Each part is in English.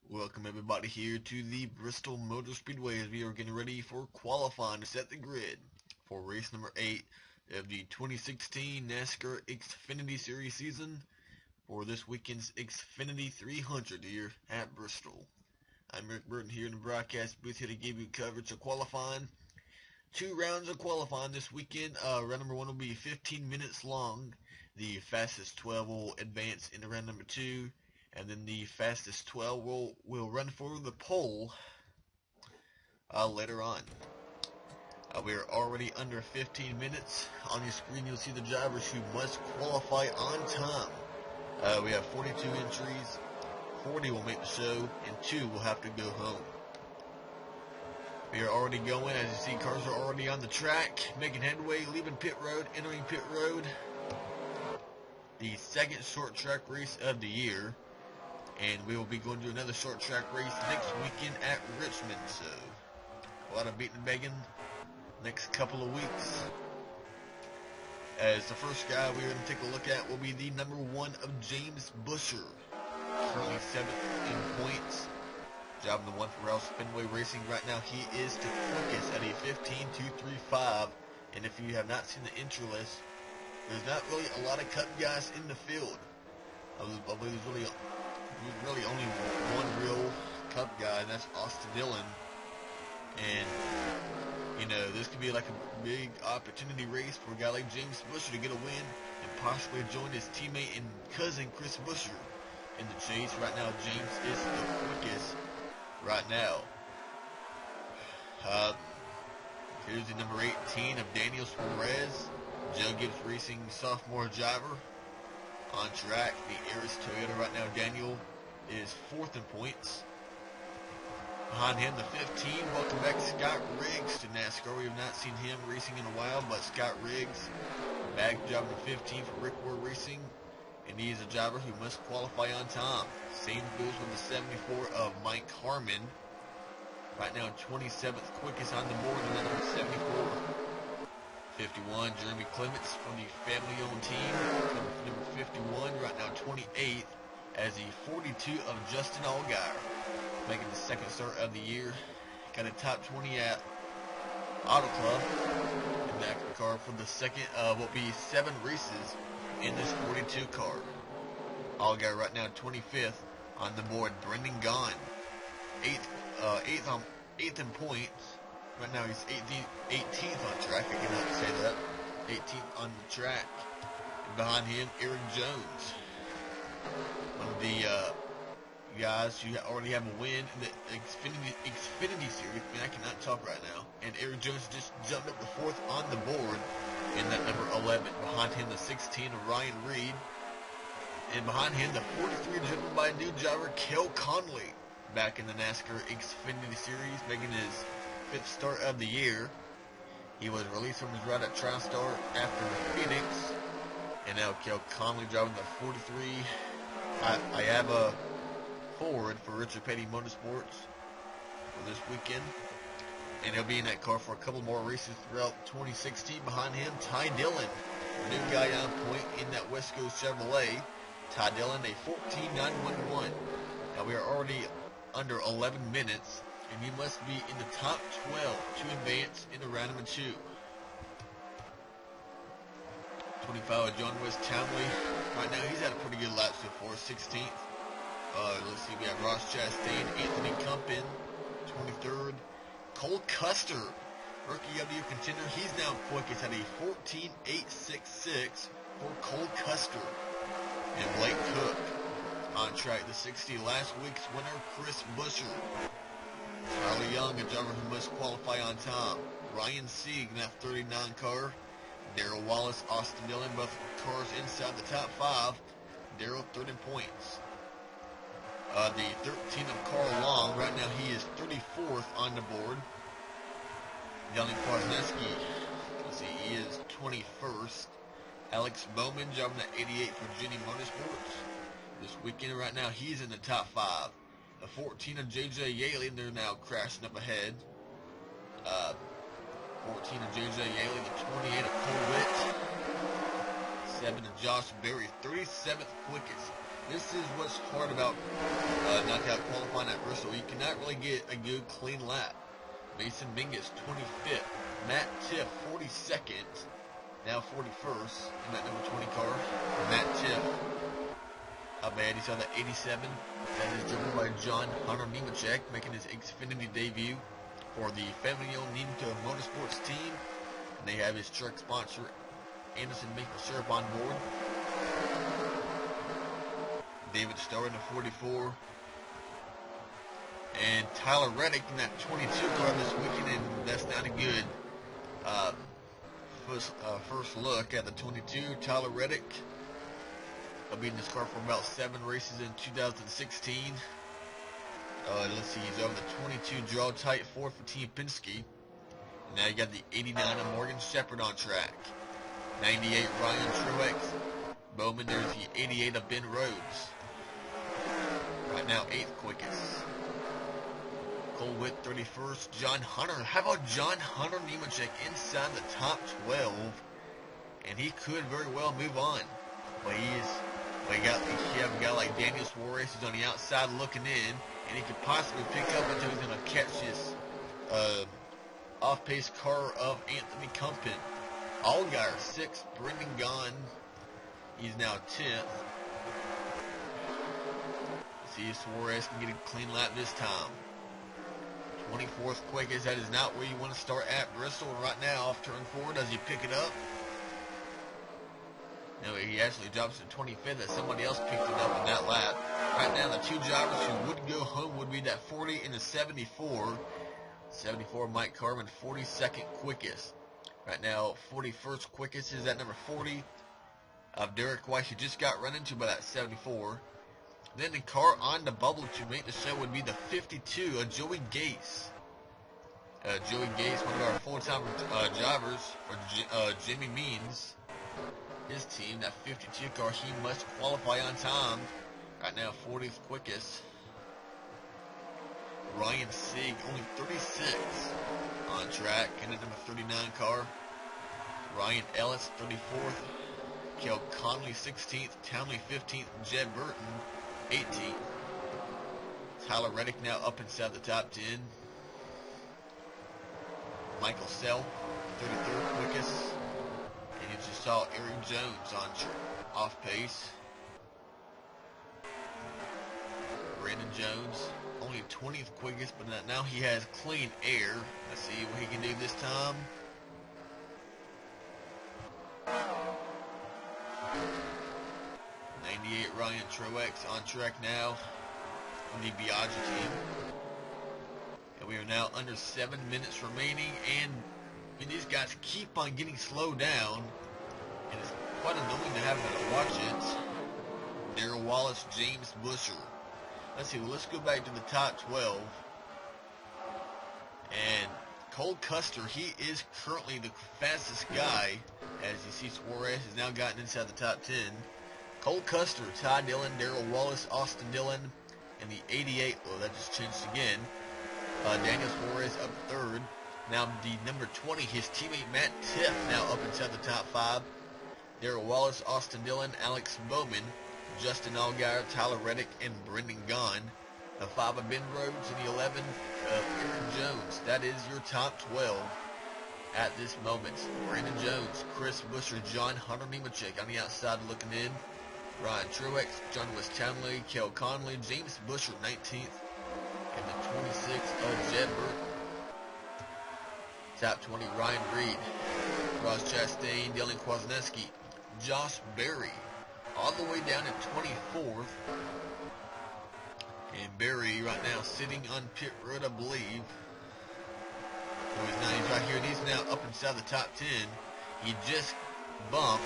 Welcome everybody here to the Bristol Motor Speedway as we are getting ready for qualifying to set the grid for race number 8 of the 2016 NASCAR XFINITY Series season for this weekend's Xfinity 300 here at Bristol. I'm Rick Burton here in the broadcast booth here to give you coverage of qualifying. 2 rounds of qualifying this weekend. Round number 1 will be 15 minutes long. The fastest 12 will advance into round number 2. And then the fastest 12 will run for the pole later on. We are already under 15 minutes. On your screen you'll see the drivers who must qualify on time. We have 42 entries, 40 will make the show, and 2 will have to go home. We are already going. As you see, cars are already on the track, making headway, leaving pit road, entering pit road. The second short track race of the year. And we will be going to another short track race next weekend at Richmond. So, a lot of beating and begging next couple of weeks. As the first guy we're going to take a look at will be the number 1 of James Busher. Currently 7th in points. Driving the one for Ralph Speedway Racing right now. He is to quickest at a 15.235. And if you have not seen the entry list, there's not really a lot of Cup guys in the field. I believe there's really only one real Cup guy, and that's Austin Dillon. And you know, this could be like a big opportunity race for a guy like James Busher to get a win and possibly join his teammate and cousin Chris Busher in the chase. Right now James is the quickest right now. Here's the number 18 of Daniel Suarez, Joe Gibbs Racing sophomore driver. On track, the Aris Toyota right now. Daniel is 4th in points. Behind him, the 15. Welcome back, Scott Riggs to NASCAR. We have not seen him racing in a while, but Scott Riggs back driving the 15 for Rick Ward Racing, and he is a driver who must qualify on time. Same goes with the 74 of Mike Harmon. Right now, 27th quickest on the board, and then number 74. 51, Jeremy Clements from the family-owned team. Number 51, right now 28th, as the 42 of Justin Allgaier, making the second start of the year. Got a top 20 at Auto Club in that car for the second of what will be 7 races in this 42 car. Allgaier right now 25th on the board. Brendan Gaughan, 8th in points. Right now he's 18th on track, I cannot say that. 18th on the track. And behind him, Eric Jones. One of the guys who already have a win in the Xfinity Series. I mean, I cannot talk right now. And Eric Jones just jumped up to 4th on the board in that number 11. Behind him, the 16 of Ryan Reed. And behind him, the 43 driven by a new driver, Kel Conley. Back in the NASCAR Xfinity Series, making his 5th start of the year. He was released from his ride at TriStar after Phoenix, and now Kel Conley driving the 43. I have a Ford for Richard Petty Motorsports for this weekend, and he'll be in that car for a couple more races throughout 2016. Behind him, Ty Dillon, new guy on point in that West Coast Chevrolet. Ty Dillon, a 14.911. Now we are already under 11 minutes. And you must be in the top 12 to advance into round number 2. 25, John West Townley. Right now, he's had a pretty good lap so far, 16th. Let's see, we have Ross Chastain, Anthony Cumpin, 23rd. Cole Custer, Rookie of the Year contender. He's now quickest at a 14.866 for Cole Custer. And Blake Cook on track, the 60, last week's winner, Chris Busher. Charlie Young, a driver who must qualify on time. Ryan Sieg in that 39 car. Darrell Wallace, Austin Dillon, both cars inside the top 5. Darrell 3rd in points. The 13 of Carl Long, right now he is 34th on the board. Johnny Kwasniewski, let's see, he is 21st. Alex Bowman driving the 88 for Virginia Motorsports. This weekend right now he's in the top 5. The 14 of J.J. Yaley, they're now crashing up ahead. 14 of J.J. Yaley, the 28 of Cole Witt. 7 of Josh Berry, 37th quickest. this is what's hard about knockout qualifying at Bristol. You cannot really get a good clean lap. Mason Mingus 25th, Matt Tiff 42nd, now 41st in that number 20 car. Matt Tiff, how bad, he saw that 87. That is driven by John Hunter Nemechek, making his Xfinity debut for the family-owned Nemco Motorsports team. And they have his truck sponsor, Anderson Maple Syrup, on board. David Starr in the 44. And Tyler Reddick in that 22 car this weekend, and that's not a good first look at the 22. Tyler Reddick will be in this car for about 7 races in 2016. Let's see, he's over the 22 draw tight 4 for Team Penske. Now you got the 89 of Morgan Shepherd on track. 98 Ryan Truex. Bowman, there's the 88 of Ben Rhodes. Right now, 8th quickest. Cole Witt, 31st. John Hunter. How about John Hunter Nemechek inside the top 12? And he could very well move on. But you have a guy like Daniel Suarez who's on the outside looking in, and he could possibly pick up until he's going to catch this off-pace car of Anthony Compton. Allgaier 6th. Brendan Gaughan, he's now 10th. See if Suarez can get a clean lap this time. 24th quickest. That is not where you want to start at Bristol. Right now, off turn 4, does he pick it up? No, he actually drops to 25th as somebody else picked it up in that lap. Right now, the 2 drivers who would go home would be that 40 and the 74. 74, Mike Carmen, 42nd quickest. Right now, 41st quickest is that number 40 of Derek Weiss, who just got run into by that 74. Then the car on the bubble to make the show would be the 52 of Joey Gase. Joey Gase, one of our full-time drivers, or Jimmy Means, his team, that 52 car, he must qualify on time. Right now, 40th quickest. Ryan Sieg, only 36 on track, and the number 39 car. Ryan Ellis, 34th. Kel Conley, 16th. Townley, 15th. Jed Burton, 18th. Tyler Reddick now up inside the top 10. Michael Sell, 33rd quickest. And you just saw Eric Jones on off pace. Brandon Jones, only 20th quickest, but now he has clean air. Let's see what he can do this time. Ryan Truex on track now on the Biaggi team. And we are now under 7 minutes remaining, and these guys keep on getting slowed down, and it's quite annoying to have to watch it. Darrell Wallace, James Busher. Let's see, well, let's go back to the top 12. And Cole Custer, he is currently the fastest guy. As you see, Suarez has now gotten inside the top 10. Cole Custer, Ty Dillon, Darrell Wallace, Austin Dillon, and the 88, well, that just changed again. Daniel Suarez up 3rd. Now the number 20, his teammate Matt Tiff, now up inside the top 5. Darrell Wallace, Austin Dillon, Alex Bowman, Justin Allgaier, Tyler Reddick, and Brendan Gaughan. The 5 of Ben Rhodes, and the 11 of Aaron Jones. That is your top 12 at this moment. Brandon Jones, Chris Busher, John Hunter Nemechek on the outside looking in. Ryan Truex, John West Townley, Kel Conley, James Busher, 19th, and the 26th of Jed Burton. Top 20, Ryan Reed, Ross Chastain, Dylan Kwasniewski, Josh Berry, all the way down at 24th. And Berry right now sitting on pit road, I believe. So he's right here, and he's now up inside the top 10. He just bumped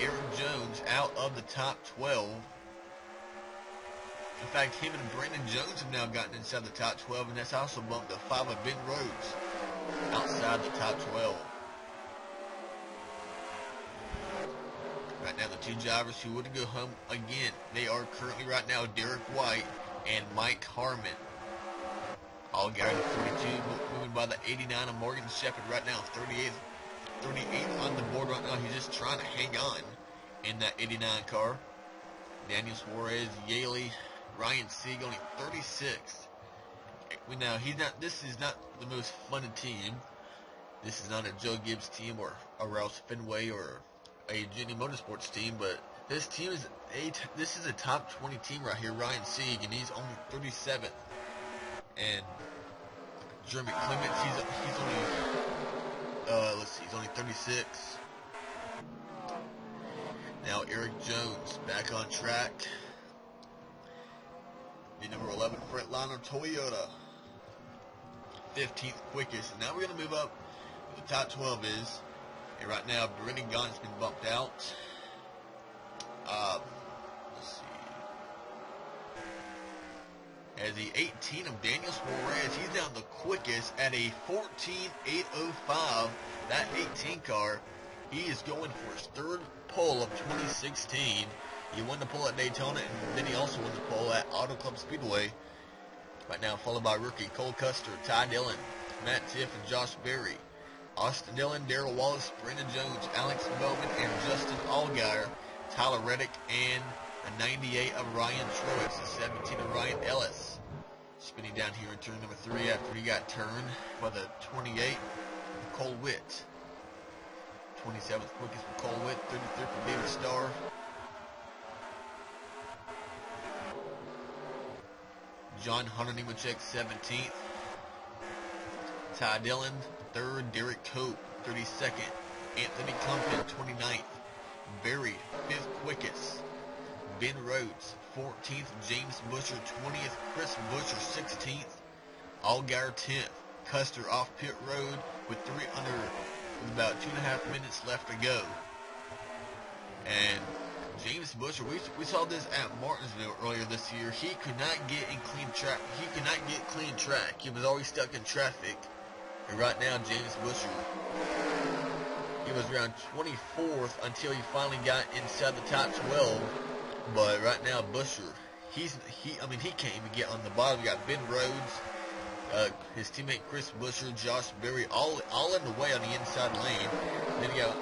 Aaron Jones out of the top 12. In fact, him and Brandon Jones have now gotten inside the top 12, and that's also bumped the 5 of Ben Rhodes outside the top 12. Right now, the 2 drivers who would go home again, they are currently right now Derek White and Mike Harmon. Allgaier to 42, moving by the 89 of Morgan Shepherd right now, 38th on the board right now. He's just trying to hang on in that 89 car. Daniel Suarez, Yaley, Ryan Sieg, only 36. Now this is not the most fun team. This is not a Joe Gibbs team or a Ralph Fenway or a Jenny Motorsports team, but this is a top 20 team right here. Ryan Sieg, and he's only 37th. And Jeremy Clements, he's only he's only 36. Now Eric Jones back on track. The number 11 Freightliner Toyota, 15th quickest. And now we're gonna move up. The top 12 is, and right now Brendan Gaughan's been bumped out. Let's see. As the 18 of Daniel Suarez, he's down the quickest at a 14.805. That 18 car, he is going for his third pole of 2016. He won the pole at Daytona, and then he also won the pole at Auto Club Speedway. Right now, followed by rookie Cole Custer, Ty Dillon, Matt Tiff, and Josh Berry. Austin Dillon, Darrell Wallace, Brandon Jones, Alex Bowman, and Justin Allgaier, Tyler Reddick, and a 98 of Ryan Truex, a 17 of Ryan Ellis. Spinning down here in turn number 3 after he got turned by the 28, Cole Witt. 27th quickest for Cole Witt, 33rd for David Starr. John Hunter Nemechek, 17th. Ty Dillon, 3rd. Derek Cope, 32nd. Anthony Compton, 29th. Berry, 5th quickest. Ben Rhodes, 14th. James Busher, 20th. Chris Busher, 16th. Allgaier, 10th. Custer off pit road with about 2.5 minutes left to go. And James Busher, we saw this at Martinsville earlier this year. He could not get in clean track. He could not get clean track. He was always stuck in traffic. And right now, James Busher, he was around 24th until he finally got inside the top 12. But right now, Busher, he can't even get on the bottom. We got Ben Rhodes, his teammate Chris Busher, Josh Berry, all in the way on the inside lane. And then you got,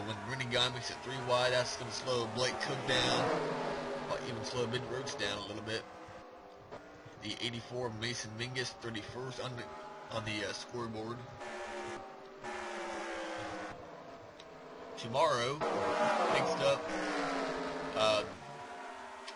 when Brendan Gaughan makes it 3 wide, that's going to slow Blake Cook down, or even slow Ben Rhodes down a little bit. The 84 Mason Mingus, 31st on the scoreboard. Tomorrow, next up,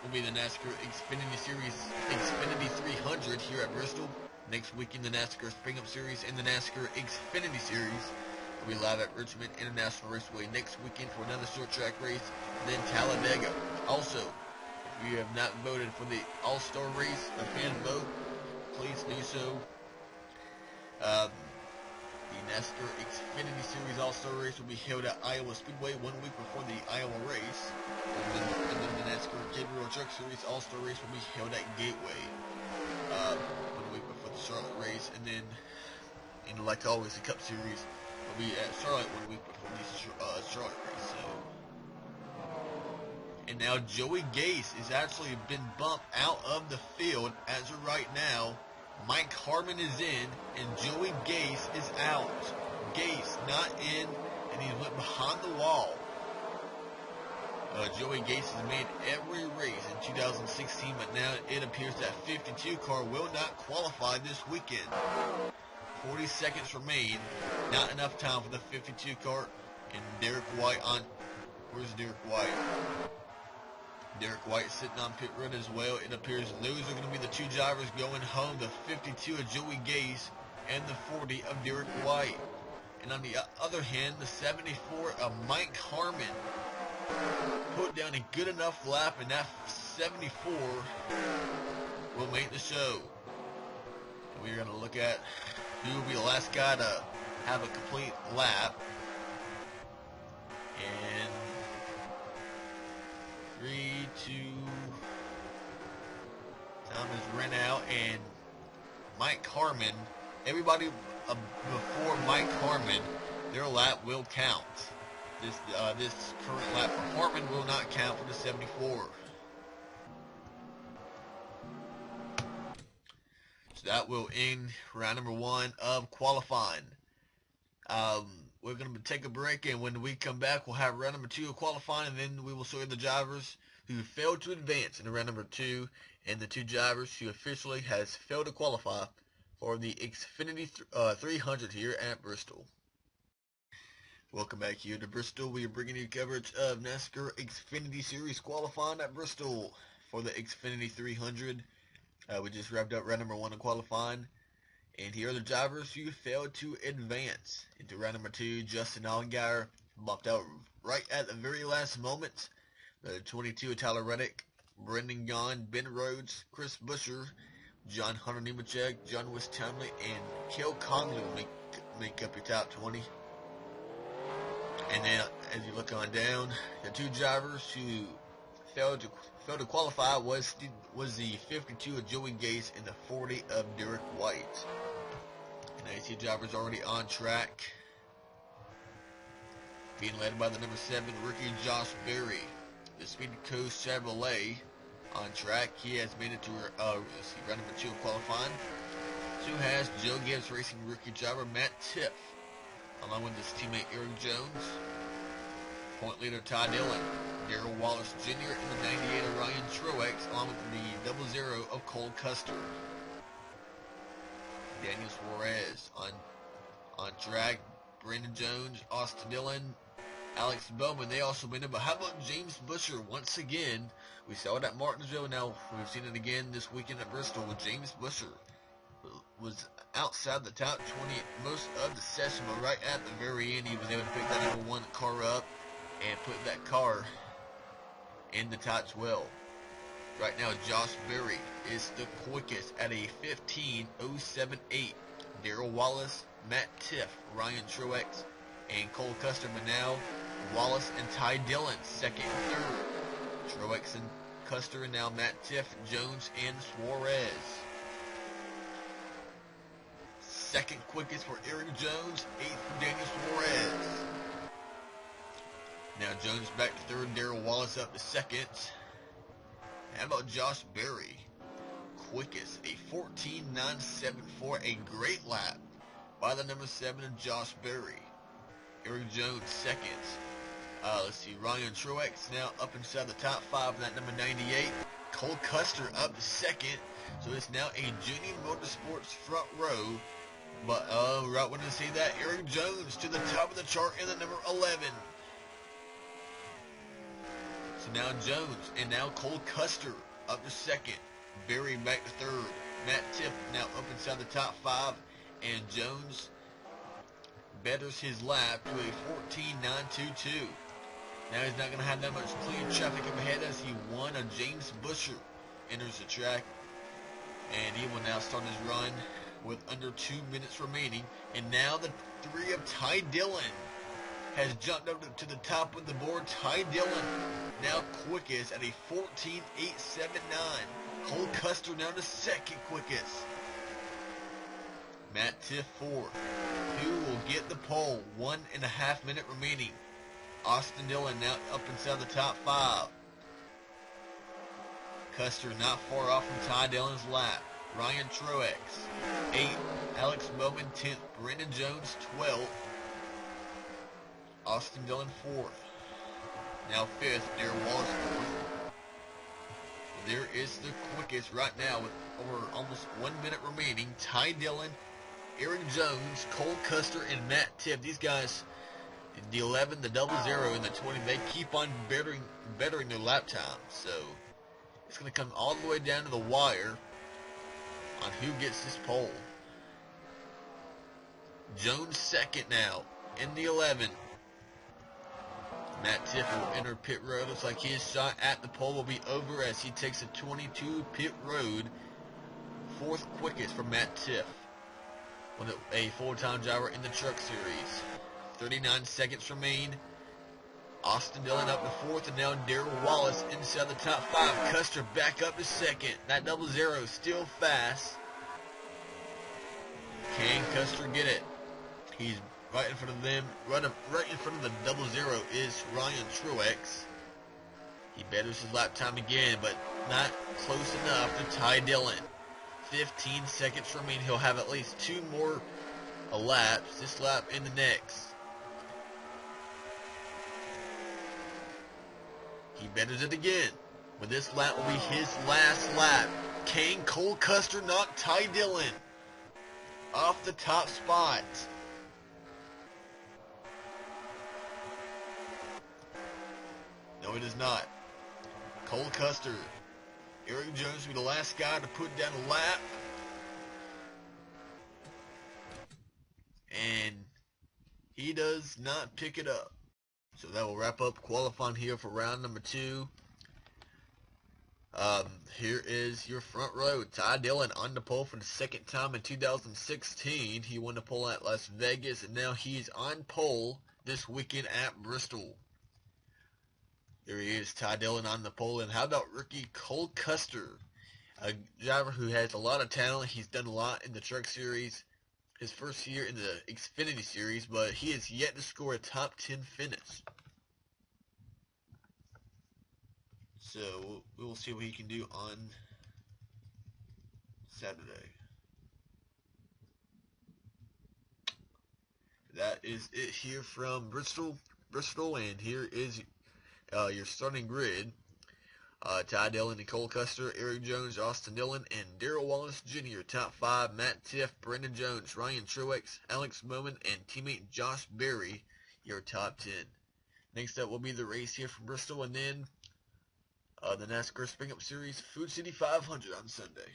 will be the NASCAR Xfinity Series, Xfinity 300 here at Bristol. Next weekend, the NASCAR Spring Up Series and the NASCAR Xfinity Series will be live at Richmond International Raceway next weekend for another short track race, then Talladega. Also, if you have not voted for the All-Star race, a fan vote, please do so. The NASCAR Xfinity Series All-Star race will be held at Iowa Speedway 1 week before the Iowa race. And then the NASCAR Gabriel Truck Series All-Star race will be held at Gateway 1 week before the Charlotte race. And then, like always, the Cup Series will be at Charlotte 1 week before the Charlotte race. And now Joey Gase has actually been bumped out of the field as of right now. Mike Harmon is in, and Joey Gase is out. Gase not in, and he went behind the wall. Joey Gase has made every race in 2016, but now it appears that 52 car will not qualify this weekend. 40 seconds remain, not enough time for the 52 car, and Derek White on. Where's Derek White? Derek White sitting on pit road as well. It appears those are going to be the 2 drivers going home, the 52 of Joey Gase and the 40 of Derek White. And on the other hand, the 74 of Mike Harmon put down a good enough lap, and that 74 will make the show. And we're going to look at who will be the last guy to have a complete lap. And 3, 2, time has run out, and Mike Harmon, everybody before Mike Harmon, their lap will count. This current lap for Harmon will not count for the 74. So that will end round number 1 of qualifying. We're going to take a break, and when we come back, we'll have round number 2 of qualifying, and then we will show you the drivers who failed to advance in round number 2, and the 2 drivers who officially has failed to qualify for the Xfinity 300 here at Bristol. Welcome back here to Bristol. We are bringing you coverage of NASCAR XFINITY Series qualifying at Bristol for the Xfinity 300. We just wrapped up round number 1 of qualifying, and here are the drivers who failed to advance into round number 2. Justin Allgaier bopped out right at the very last moment. The 22 Tyler Reddick, Brendan Gaughan, Ben Rhodes, Chris Buescher, John Hunter Nemechek, John West Townley, and Cale Conley will make up your top 20. And then, as you look on down, the 2 drivers who failed to qualify was the 52 of Joey Gase and the 40 of Derek White. And I see drivers already on track, being led by the number 7 rookie Josh Berry. The Speed Coast Chevrolet on track. He has made it to round number 2 of qualifying. So has Joe Gibbs Racing rookie driver Matt Tiff, along with his teammate Eric Jones. Point leader Ty Dillon, Darrell Wallace Jr. and the 98 of Ryan Truex, along with the 00 of Cole Custer. Daniel Suarez on track. Brandon Jones, Austin Dillon, Alex Bowman, they also made it. But how about James Buescher once again? We saw it at Martinsville. Now we've seen it again this weekend at Bristol with James Buescher. Was outside the top 20 most of the session, but right at the very end, he was able to pick that number 1 car up and put that car in the top 12. Right now, Josh Berry is the quickest at a 15:07.8. Darrell Wallace, Matt Tiff, Ryan Truex, and Cole Custer. But now, Wallace and Ty Dillon, 2nd and 3rd. Truex and Custer, and now Matt Tiff, Jones, and Suarez. 2nd quickest for Eric Jones, 8th for Daniel Suarez. Now Jones back to 3rd, Darrell Wallace up to 2nd. How about Josh Berry? Quickest, a 14:9.74, a great lap by the number 7 of Josh Berry. Eric Jones 2nd. Let's see, Ryan Truex now up inside the top 5 in that number 98. Cole Custer up to 2nd. So it's now a Junior Motorsports front row. But right when I see that, Eric Jones to the top of the chart in the number 11. So now Jones and now Cole Custer up to 2nd. Berry back to 3rd. Matt Tiff now up inside the top 5. And Jones betters his lap to a 14:9.22. Now he's not going to have that much clear traffic up ahead as he won. James Buescher enters the track. And he will now start his run with under 2 minutes remaining. And now the 3 of Ty Dillon has jumped up to the top of the board. Ty Dillon now quickest at a 14:8.79. Cole Custer now the 2nd quickest. Matt Tiff 4th. Who will get the pole? 1.5 minutes remaining. Austin Dillon now up inside the top 5. Custer not far off from Ty Dillon's lap. Ryan Truex 8th. Alex Bowman 10th. Brandon Jones 12th. Austin Dillon 4th. Now 5th. Darrell Wallace 4th. There is the quickest right now with over almost 1 minute remaining. Ty Dillon, Eric Jones, Cole Custer, and Matt Tiff. These guys, the 11, the 00, and the 20, they keep on bettering their lap time. So it's going to come all the way down to the wire on who gets this pole. Jones 2nd now in the 11. Matt Tiff will enter pit road. Looks like his shot at the pole will be over as he takes a 22 pit road. 4th quickest for Matt Tiff, a full-time driver in the Truck Series. 39 seconds remain. Austin Dillon up to 4th, and now Darrell Wallace inside the top 5. Custer back up to 2nd. That 00 still fast. Can Custer get it? He's right in front of them. Right in front of the 00 is Ryan Truex. He betters his lap time again, but not close enough to Ty Dillon. 15 seconds remain. He'll have at least 2 more laps. This lap and the next. He betters it again. But this lap will be his last lap. Can Cole Custer knock Ty Dillon off the top spot? No, it is not. Cole Custer. Eric Jones will be the last guy to put down a lap. And he does not pick it up. So that will wrap up qualifying here for round number 2. Here is your front row. Ty Dillon on the pole for the second time in 2016. He won the pole at Las Vegas, and now he's on pole this weekend at Bristol. There he is, Ty Dillon on the pole. And how about rookie Cole Custer, a driver who has a lot of talent. He's done a lot in the Truck Series, his first year in the Xfinity Series, but he has yet to score a top 10 finish. So we will see what he can do on Saturday. That is it here from Bristol, and here is your starting grid. Ty Dillon and Cole Custer, Eric Jones, Austin Dillon, and Darrell Wallace Jr. Top 5, Matt Tiff, Brandon Jones, Ryan Truex, Alex Bowman, and teammate Josh Berry, your top 10. Next up will be the race here from Bristol, and then the NASCAR Spring Up Series Food City 500 on Sunday.